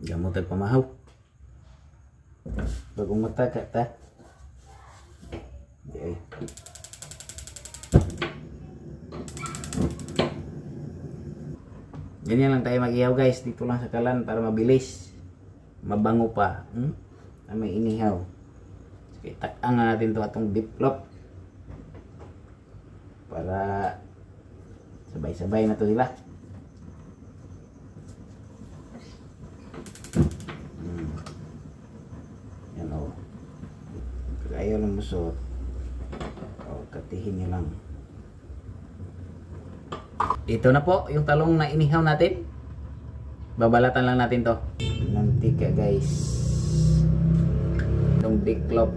Gamot ay pamahaw. Bagong mata ka ta. Ay. Ganyan lang tayo mag-ihaw guys. Dito lang sa kalan para mabilis. Mabango pa. May inihaw. Sige, takang natin to atong diplop. Para sabay-sabay na to sila. Yan o. Kaya ayaw ng musot. O, katihin nyo lang. Ito na po yung talong na inihaw natin. Babalatan lang natin to. Mantika guys. Itong diklop.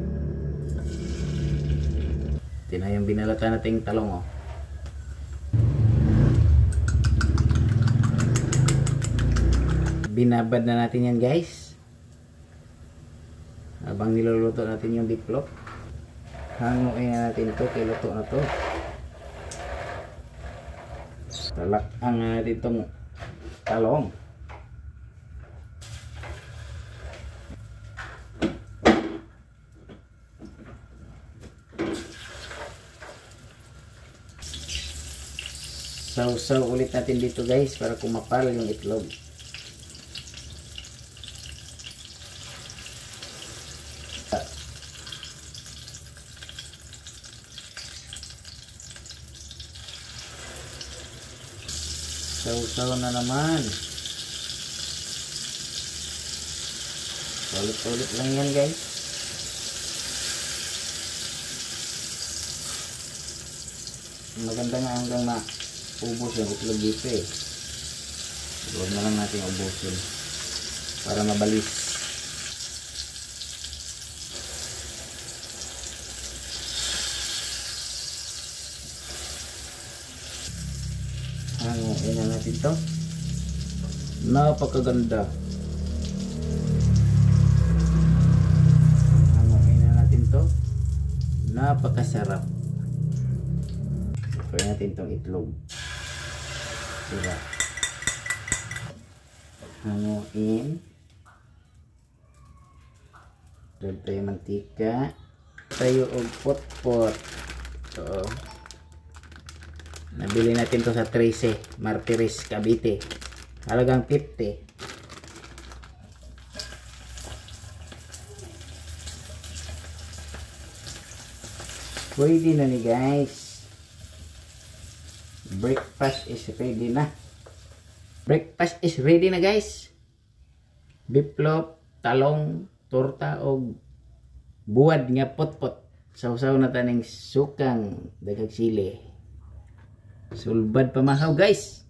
Ito na yung binalatan nating talong oh. Binabad na natin yan guys. Habang niluluto natin yung diklop. Hanguin na natin to. Kaya luto na to. Talakang natin itong talong. Sausaw ulit natin dito guys para kumapal yung itlog. Sausaw na naman. Ulit-ulit lang yan guys. Maganda nga hanggang maubos yung itlog dito eh. Huwag na lang natin ubusin para mabalis. Hanguin na natin to. Napakaganda. Hanguin na natin to. Napakasarap. Pwede natin itong itlog. Sira. Hanguin. Doon tayo mantika. Tayo og pot-pot. So, nabili natin to sa 13 Martires, Cavite. Halagang 50. Pwede na ni guys. Breakfast is ready na. Breakfast is ready na guys. Biplop, talong, torta o buwad nga pot-pot. Sausaw na taning sukang daghang sili. Sulbad pamahaw guys.